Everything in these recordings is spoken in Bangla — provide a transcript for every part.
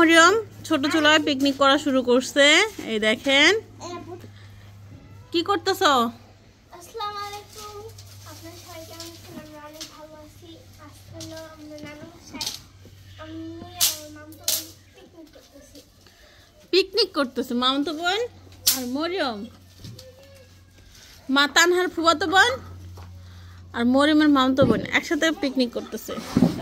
মরিয়ম ছোট চুলায় পিকনিক করা শুরু করছে। এই দেখেন কি করতেছো? আসসালামু আলাইকুম। আপনারা সবাই কেমন আছেন? আমরা অনেক ভালো আছি। আজকে হলো আমরা নানু বাসায় আমি আর মামতো বোন পিকনিক করতেছি। পিকনিক করতেছে মামতো বোন আর মরিয়ম, মা তানহার ফুফাতো বোন আর মরিয়মের মামতো বোন একসাথে পিকনিক করতেছে।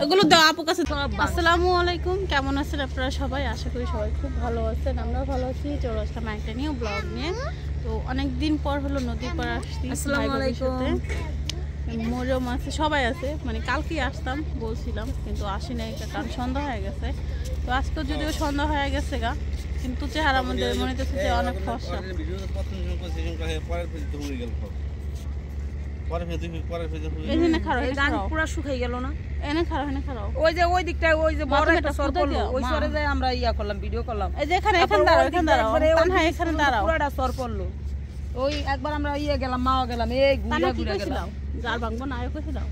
এগুলো দাও আপু কাছে। আসসালামু আলাইকুম, কেমন আছেন আপনারা সবাই? আশা করি সবাই খুব ভালো আছেন, আমরাও ভালো আছি। চলে আসলাম একটা নিউ ব্লগ নিয়ে। তো অনেকদিন পর হলো নদীর পাড় আসছি। আসসালামু আলাইকুম। মরিয়ম আছে, সবাই আছে, মানে কালকেই আসতাম বলছিলাম কিন্তু আসি নাই কারণ সন্ধ্যা হয়ে গেছে। তো আজকেও যদিও সন্ধ্যা হয়ে গেছে গা, কিন্তু চেহারা মধ্যে মনে হচ্ছে যে অনেক ফর্সা। শুকাই গেল না, এনে খারাপ এনে খারাপ ওই যে ওই দিকটা ওই যে বড় একটা সর পড়লো, ওই সরে যায় আমরা ইয়া করলাম, ভিডিও করলাম। এই যে এখানে এখানে দাঁড়াও, এখানে দাঁড়াও, হ্যাঁ এখানে দাঁড়াও। পুরোটা সর পড়লো, ওই একবার আমরা ইয়ে গেলাম, মাও গেলাম, এই ঘুরে ঘুরে গেলাম। জাল ভাঙবো না, আয়ো কইছি দাও।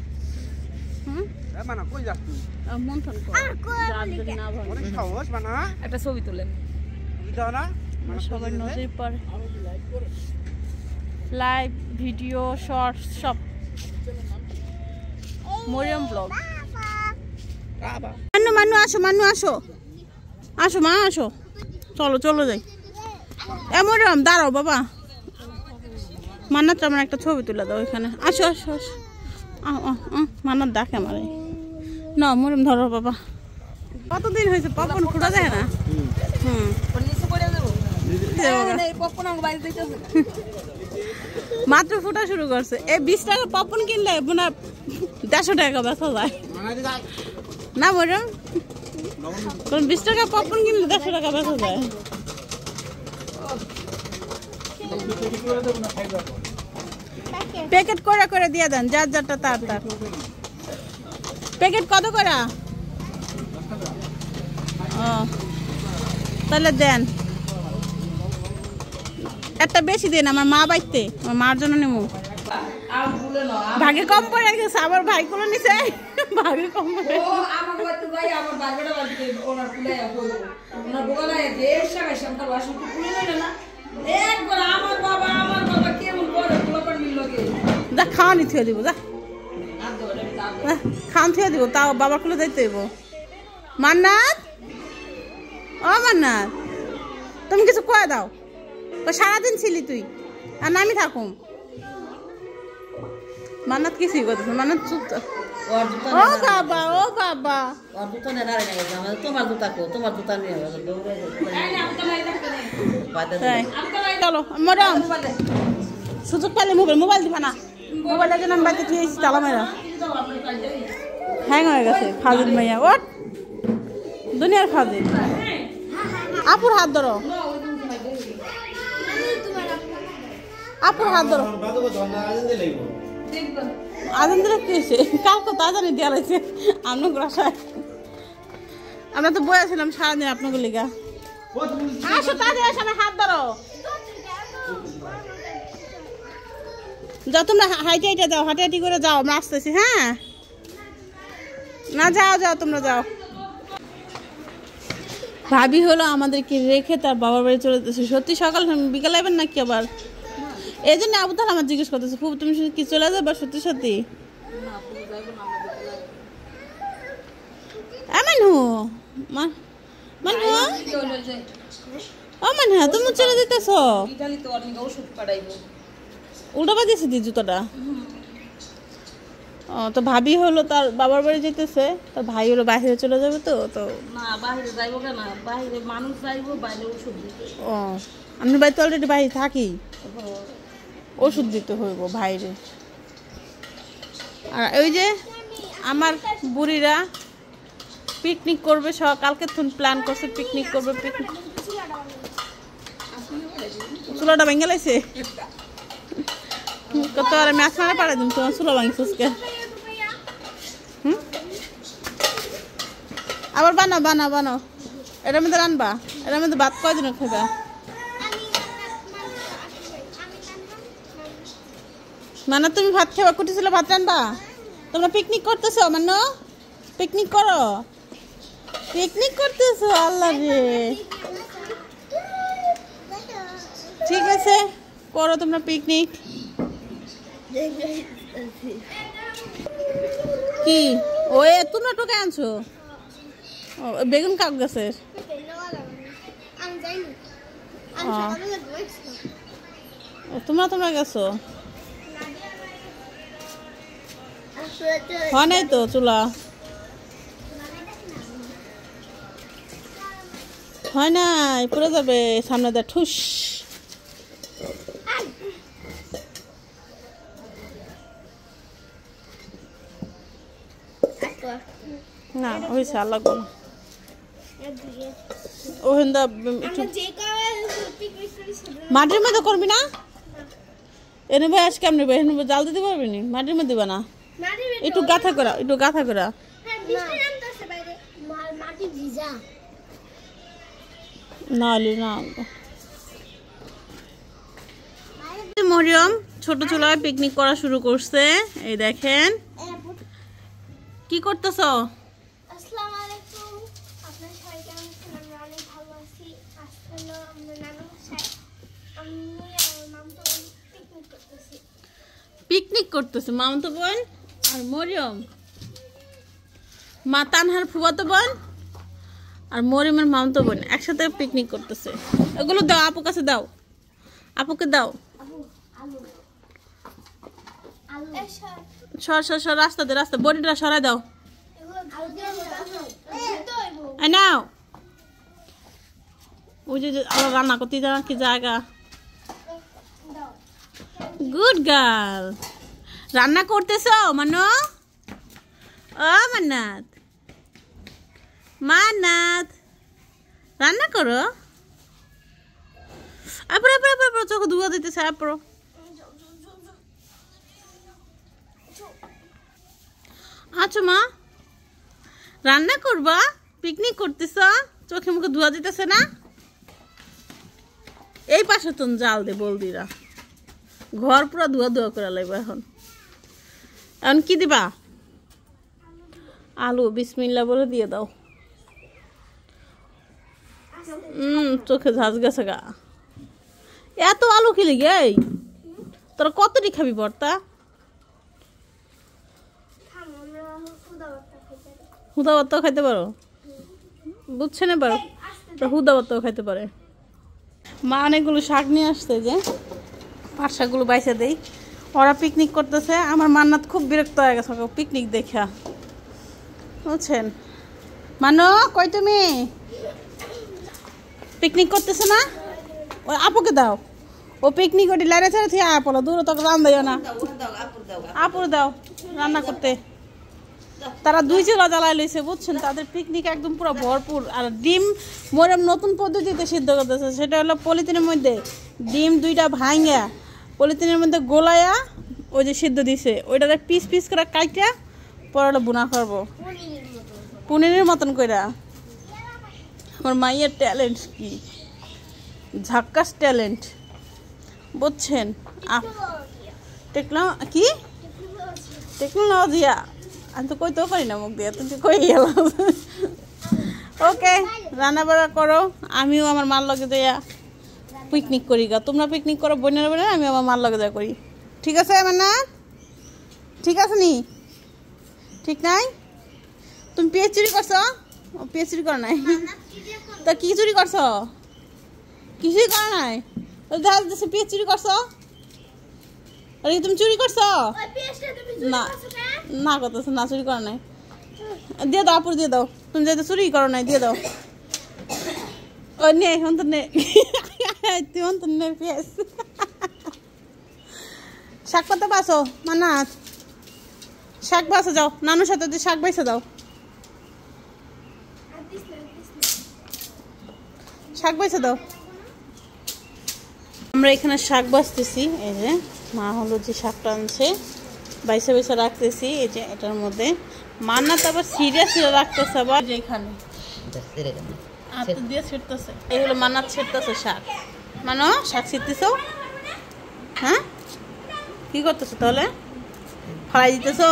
হুম মানা কই যাস তুই? মন্থন কর জাল যদি না ভাঙে অনেক সাহস মানা। একটা ছবি তুলেন দাও না, সবাই নদীর পার লাইভ ভিডিও শর্টস সব মরিয়ম ব্লগ। মানু মানু আসো, মানু আসো, আসো মা আসো, চলো চলো যাই। এ মরিয়ম দাঁড়াও বাবা, মান্নাত আমার একটা ছবি তুলে দাও এখানে। আসো আসো আসো, মান্নাত ডাকে আমার। না মরিয়ম ধরো বাবা। কতদিন হয়েছে পপকর্ন ফুটা যায় না? মাত্র ফুটা শুরু করছে। এই 20 টাকা পপকর্ন কিনলে মনে 150 টাকা বেচা যায় না মরিয়ম? 20 টাকা পপকর্ন কিনলে 150 টাকা বেচা যায়। প্যাকেট করে করে দিয়ে দেন, যার যারটা তার তার। প্যাকেট কত করে? ও তাহলে দেন একটা বেশি দেন, আমার মা বাইতে, আমার মার জন্য নেবো। ভাগে কম পড়ে গেছে, আমার ভাই গুলো নিচে ভাগে কম পড়ে। যা খাওয়া নি থুয়ে দিব, যা খাওয়ান থুয়ে দিব, তাও বাবার কুলে যাইতে হইব। মান্নাত ও মান্নাত, তুমি কিছু কয়ে দাও। সারাদিন ছিলি তুই আর নামি থাকুম। মান্নাত কিছুই করতেছে, মান্নাত চুপ। ও বাবা ও বাবা, তোমার জুতা কো, তোমার জুতা নিয়ে চলো মরম। সুযোগ পেলে মোবাইল দিবা না, মোবাইলের জন্য আমি বাড়িতে তুই তালা মেরা হ্যাং হয়ে গেছে। ফাজিল মাইয়া ওট, দুনিয়ার ফাজিল। আপুর হাত ধরো, আপুর হাত ধরো। আজান দিলে কি হয়েছে? কালকে তো আজানি দেওয়া লাগছে আপনার বাসায়। আমরা তো বয়েছিলাম সারাদিন আপনাকে লিগা। আসো তাদের সামনে হাত ধরো, যাও তোমরা হাইটে হাইটে যাও, হাঁটি হাঁটি করে যাও, আমরা আসতেছি। হ্যাঁ না যাও যাও তোমরা যাও। ভাবি হলো আমাদেরকে রেখে তার বাবার বাড়ি চলে যেতেছে। সত্যি সকাল বিকাল আইবেন নাকি আবার? এই জন্য আবু তাহলে আমার জিজ্ঞেস করতেছে, খুব তুমি কি চলে যাবে সত্যি সত্যি? তুমি চলে যেতেছ? উল্টা বাজিয়েছে দি জুতোটা। ও তো ভাবি হলো তার বাবার বাড়ি যেতেছে, তার ভাই হলো বাইরে চলে যাবে। তো তো না বাইরে যাইবো কেন, বাইরে মানুষ যাইবো, বাইরে ওষুধ দিতে। ও আমি বাড়িতে অলরেডি বাইরে থাকি, ওষুধ দিতে হইব ভাইরে। আর ওই যে আমার বুড়িরা পিকনিক করবে, কালকে প্ল্যান করছে পিকনিক করবে। পিকনিক চুলাটা ভেঙে লাইছে কত আর ম্যাচ মারা পারে দিন, তোমার চুলা ভাঙছে। আবার বানাও বানাও বানাও, এটার মধ্যে রানবা, এটার মধ্যে ভাত কয়দিন খাইবা? মানে তুমি ভাত খাবা, কুটিছিল ভাত রানবা? তোমরা পিকনিক করতেছো? মানে পিকনিক করো, পিকনিক করতেছো? আল্লাহ রে, ঠিক আছে করো তোমরা পিকনিক। কি ওই তোমরা টোকে আনছো? বেগুন কাক গাছের? তোমরা গেছো? হয় নাই তো চুলা? হয় নাই, পড়ে যাবে সামনে দা ঠুস। না হয়েছে আল্লাহ করো। ওখান মাটির মধ্যে করবি না? এনে ভাই আজকে কেমনি ভাই এনে জাল দিতে পারবি না? মাটির মধ্যে দিবা না, একটু গাথা করা, একটু গাথা করা। না না মরিয়ম ছোট চুলায় পিকনিক করা শুরু করছে। এই দেখেন কি করতেছ? আসসালামু আলাইকুম, আপনারা সবাই কেমন আছেন? আমরা অনেক ভালো আছি। আজকে হলো আমরা নানু বাসায়, আমি আর মামতো বোন পিকনিক করতেছি। পিকনিক করতেছে মামতো বোন আর মরিয়ম, মা তানহার ফুফাতো বোন আর মরিয়মের মামতো বোন একসাথে পিকনিক করতেছে। এগুলো দাও আপু কাছে দাও, আপুকে দাও। সর সর সর, রাস্তা দে রাস্তা, বডিটা সরাই দাও। নাও ওই যে রান্না করতে যাওয়া কি জায়গা। গুড গার্ল, রান্না করতেছ মানো? ও মান্নাত, মান্নাত রান্না করো। আপরো আপরো আপরো, চোখ ধুয়া দিতেছে। আপরো আচ্ছা মা রান্না করবা? পিকনিক করতেছ, চোখে মুখে ধোয়া দিতেছে না? এই পাশে তো জাল দে বলদিরা, ঘর পুরো ধোয়া ধোয়া করে লাগবে। এখন এখন কি দিবা? আলু বিসমিল্লা বলে দিয়ে দাও। চোখে ঝাঁজ গেছে গা। এত আলু খেলি গে তোরা কতটি খাবি বর্তা? হুদা ভাতও খাইতে পারো? বুঝছে না পারো তো হুদা ভাতও খাইতে পারে। মা অনেকগুলো শাক নিয়ে আসছে, যে পাট শাকগুলো বাইসে দেই। ওরা পিকনিক করতেছে। আমার মান্নাত খুব বিরক্ত হয়ে গেছে পিকনিক দেখা, বুঝছেন? মানো কই তুমি? পিকনিক করতেছে না? ওই আপুকে দাও, ও পিকনিক ওটি লাইনে ছেড়ে থেকে আপলো দূর তক রান দিও না। আপুর দাও রান্না করতে। তারা দুই চুলা জ্বালাই লইছে, বুঝছেন? তাদের পিকনিক একদম পুরো ভরপুর। আর ডিম মরম নতুন পদ্ধতিতে সিদ্ধ করতেছে, সেটা হলো পলিথিনের মধ্যে ডিম দুইটা ভাঙা পলিথিনের মধ্যে গোলায়া ওই যে সিদ্ধ দিছে, ওইটাতে পিস পিস করে কাইটা পরে বুনা করবো পনিরের মতন কইরা। আমার মাইয়ের ট্যালেন্ট কি ঝাক্কাস ট্যালেন্ট, বুঝছেন? কি টেকনোলজিয়া আমি তো কইতেও পারি না মুখ দিয়ে, তুমি কই গেলাম। ওকে রান্না বাড়া করো, আমিও আমার মার লগে যাইয়া পিকনিক করি গা। তোমরা পিকনিক করো বোনের বোনের, আমি আমার মার লগে যা করি। ঠিক আছে আমার না? ঠিক আছে নি? ঠিক নাই? তুমি পেঁয়াজ চুরি করছো? পেঁয়াজ চুরি করো নাই তা কি চুরি করছো? কিছুই করো নাই, পেঁয়াজ চুরি করছো? আরে তুমি চুরি করছো? না না করতেছো না, চুরি করো নাই। দিয়ে দাও আপুর, দিয়ে দাও। তুমি যেহেতু চুরি করো নাই দিয়ে দাও। ও নে এখন তো নে, তুই তো নে পেঁয়াজ। শাক পাতা বাসো মান্নাত, শাক বাসে যাও, নানুর সাথে শাক বাইসে দাও। শাক বাইসে দাও। আমরা এখানে শাক বাছতেছি। এই যে মা হলো যে শাকটা আনছে বাইসে বাইসে রাখতেছি। এই যে এটার মধ্যে মান্নাত আবার সিরিয়াস রাখতেছে, আবার যেখানে হাত দিয়ে ছিটতেছে। এই হলো মান্নাত ছিটতেছে শাক। মানো শাক ছিটতেছো? হ্যাঁ কি করতেছো তাহলে? ফলাই দিতেছো?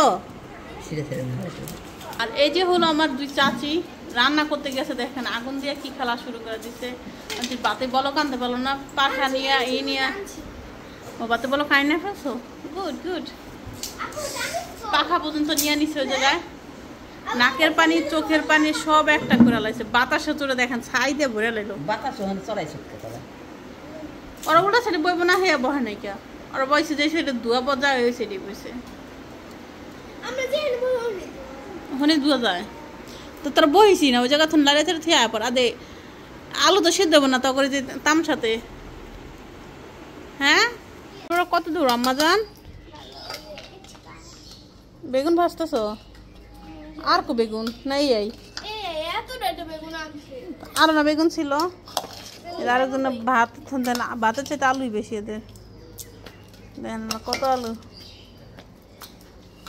আর এই যে হলো আমার দুই চাচি, রান্না করতে গেছে দেখেন আগুন দিয়ে কি খেলা শুরু করে দিচ্ছে। বাতে বলো কানতে পারলো না, পাখা নিয়ে এই নিয়ে ও বাতে বলো খাই না ফেলছো। গুড গুড, পাখা পর্যন্ত নিয়ে নিচ্ছে ওই জায়গায়। নাকের পানি চোখের পানি সব একটা করে লাইছে। বাতাসে চড়ে দেখেন ছাই দিয়ে ভরে লাইলো। বাতাস ওখানে চড়াইছে তোরা। ওরা ওটা সেটা বইব না হেয়া বহে নাই কে, ওরা বয়সে যে সেটা ধোয়া বজা হয়ে সেটি বসে ওখানে ধোয়া যায়। তো তোরা বহিসি না ওই জায়গা থন লাড়ে থেকে থিয়া পর আদে আলু তো সেদ্ধ দেবো না তা করে যে তামসাতে। হ্যাঁ তোরা কত দূর আম্মা যান? বেগুন ভাজতেছ? আর কো বেগুন নাই? এই আর না বেগুন ছিল, আরেকজন ভাত দেন, ভাতের চাইতে আলুই বেশি এদের। দেন কত আলু,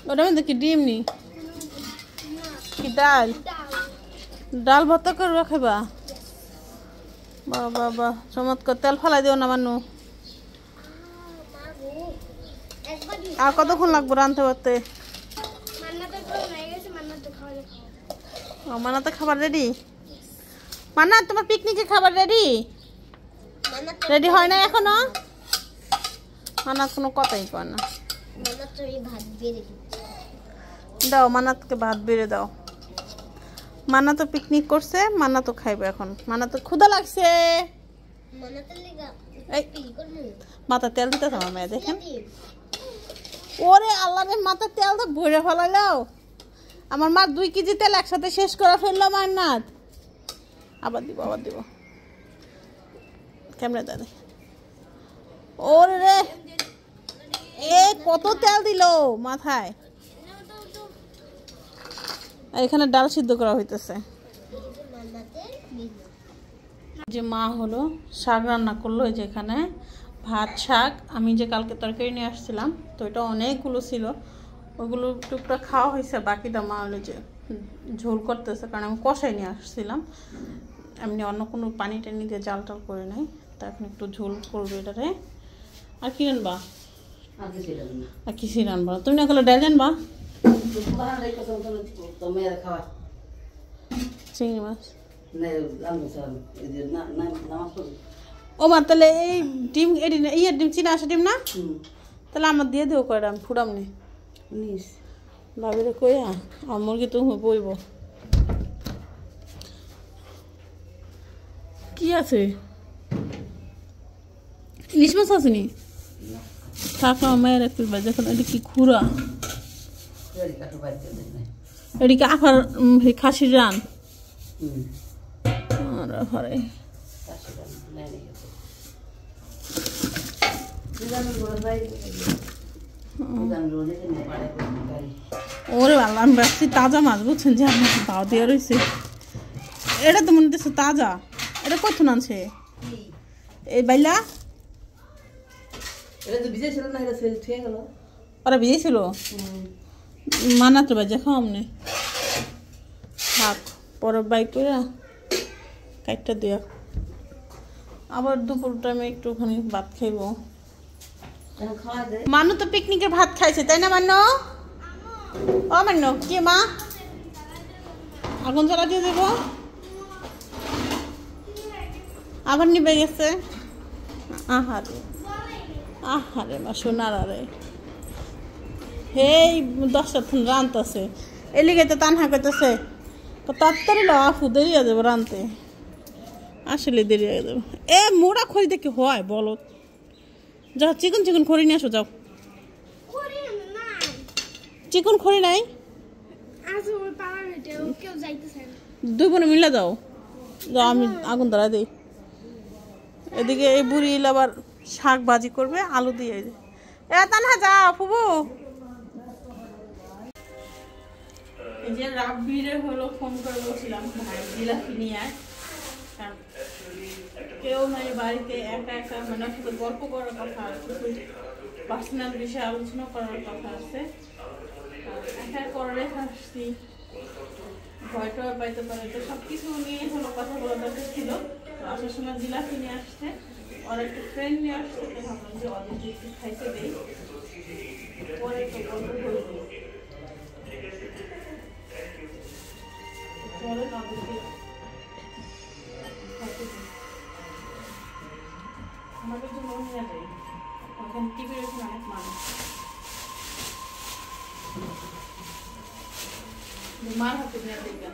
ওটা মধ্যে কি ডিম নি কি ডাল? ডাল ভর্তা করে খাইবা? বাহ বাহ বাহ চমৎকার। তেল ফেলাই দিও না মানু। আর কতক্ষণ লাগবো রাঁধতে পারতে? মান্নাতে খাবার রেডি? মান্না তোমার পিকনিকের খাবার রেডি? রেডি হয় না এখনো? মান্নাত কোনো কথাই কয় না। দাও মান্নাতকে ভাত বেড়ে দাও। মান্না তো পিকনিক করছে, মান্না তো খাইবে এখন। মান্না তো ক্ষুধা লাগছে। মাথা তেল দিতে আমার মেয়ে দেখেন। ওরে আল্লাহ রে, মাথার তেল তো ভরে ফেলাইলাও। আমার মা 2 কেজি তেল একসাথে শেষ করে ফেললো মান্নাত। আবার দিব আবার দিব, ক্যামেরা দাদা। ওরে রে এ কত তেল দিল মাথায়। এখানে ডাল সিদ্ধ করা হইতেছে। যে মা হলো শাক রান্না করলো, এই যে এখানে ভাত শাক। আমি যে কালকে তরকারি নিয়ে আসছিলাম তো এটা অনেকগুলো ছিল, ওগুলো টুকটা খাওয়া হয়েছে। বাকিটা মা হলো যে ঝোল করতেছে, কারণ আমি কষাই নিয়ে আসছিলাম। এমনি অন্য কোনো পানি টানি দিয়ে জাল টাল করে নেই, তা এখন একটু ঝোল করবে এটারে। আর কি রানবা? আর কিছু রানবা? তুমি না করলে ডাল রানবা? চিংড়ি মাছ ও মা, তাহলে এই ডিম ইয়ের ডিম চিনা আসা ডিম না, তাহলে আমার দিয়ে দিও কয়টা, আমি ফুটাম নি ভাবিরে কইয়া। আর মুরগি তো বইব কি আছে? ইলিশ মাছ আছে নি? থাক মায়ের একটু যখন এটা কি খুঁড়া, এদিকে আফার খাসির রান ঘরে। ওরে ভালো, আমি ভাবছি তাজা মাছ, বুঝছেন যে আপনার দাও দিয়ে রয়েছে। এটা তো মনে হচ্ছে তাজা। এটা কখন আনছে এই বাইলা? ওরা ভিজেছিল মানাতে বাজে খাও আমনে থাক, পরে বাইক করে কাইটটা দিয়া আবার দুপুর টাইমে একটুখানি ভাত খাইব। মানু তো পিকনিকের ভাত খাইছে তাই না মান্য? ও মান্য কি মা আগুন জ্বালা দিয়ে দেব? আবার নিবে গেছে। আহারে আহারে মা সোনার আরে, হেই 10টা রানতেছে এলিগে তো তানহা করতেছে তাড়াতাড়ি লাফু দেরি হয়ে যাবো রানতে। আসলে দেরি হয়ে যাবে। এ মোড়া খড়ি দেখে হয় বলো, যাও চিকন চিকন খড়ি নিয়ে আসো যাও। চিকন খড়ি নাই? 2 বোনে মিলে যাও, যাও আমি আগুন ধরা দিই। এদিকে এই বুড়ি আবার শাক ভাজি করবে আলু দিয়ে। এ তানহা যাও ফুবু। এই যে রাব্বিরে হলো ফোন করে বলছিলাম ভাই জিলাপি নিয়ে আয়, কেউ নাই বাড়িতে, একা একা মানে শুধু গল্প করার কথা আছে, পার্সোনাল বিষয়ে আলোচনা করার কথা আছে। একা করে আসছি, ভয়টা পাইতে পারে, তো সব কিছু নিয়ে হলো কথা বলা দরকার ছিল। আসার সময় জিলাপি নিয়ে আসছে, ওর একটা ফ্রেন্ড নিয়ে আসছে, ভাবলাম যে ওদের একটু খাইতে দেই, পরে তো গল্প করবো। চলে তাদেরকে আমাদের জন্য নিয়ে যাই ওখানে টিভি রেখে অনেক মানুষ মার হাতে নিয়ে দেখবেন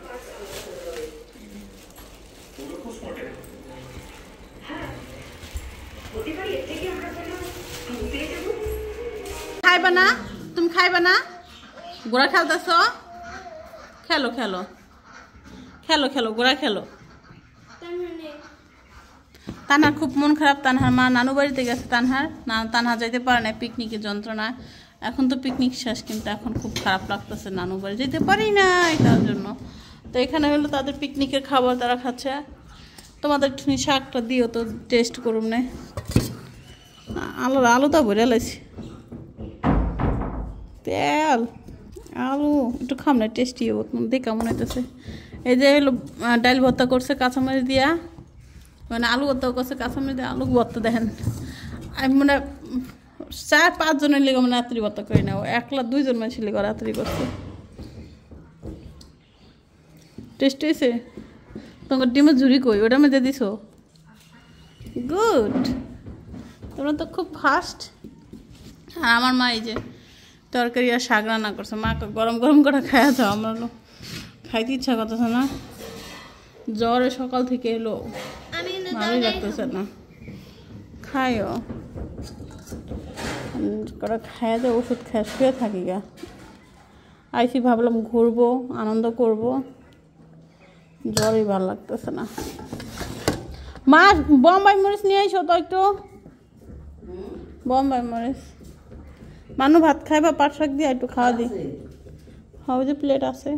খাইবা না তুমি খাইবা না গোড়া খেলতেছ খেলো খেলো খেলো খেলো গোড়া খেলো তানহার খুব মন খারাপ তানহার মা নানু বাড়িতে গেছে তানহার যাইতে পারে না পিকনিকের যন্ত্রণা এখন তো পিকনিক শেষ কিন্তু এখন খুব খারাপ লাগতেছে নানু বাড়ি যেতে পারি না তার জন্য তো এখানে হলো তাদের পিকনিকের খাবার তারা খাচ্ছে তোমাদের একটু শাকটা দিও তো টেস্ট করুন না আলুটা ভরে লাইছি তেল আলু একটু খাম না টেস্টি দেখা মনে হইতেছে এই যে হলো ডাল ভর্তা করছে কাঁচামরিচ দিয়া মানে আলু ভর্তা করছে কাঁচামরিচ দিয়ে আলু ভর্তা দেখেন আমি মানে 4-5 জনের লিগে মানে রাত্রি ভর্তা করি না একলা 2 জন মানুষের লিগে রাত্রি করছে টেস্ট হয়েছে তোমার ডিমের ঝুড়ি কই ওটা মধ্যে দিছো গুড তোমরা তো খুব ফাস্ট আর আমার মা এই যে তরকারি আর শাক রান্না করছে মা গরম গরম করে খাওয়া যাও আমরা খাইতে ইচ্ছা করতেছে না জ্বরে সকাল থেকে এলো ভালোই লাগতেছে না খাইও করে খাইয়া যায় ওষুধ খায় শুয়ে থাকি গা আইসি ভাবলাম ঘুরবো আনন্দ করবো জ্বরই ভালো লাগতেছে না মা বোম্বাই মরিচ নিয়ে আইসো তো একটু বোম্বাই মরিচ মানু ভাত খাইবা পাট শাক দিয়ে একটু খাওয়া দিই হবে যে প্লেট আছে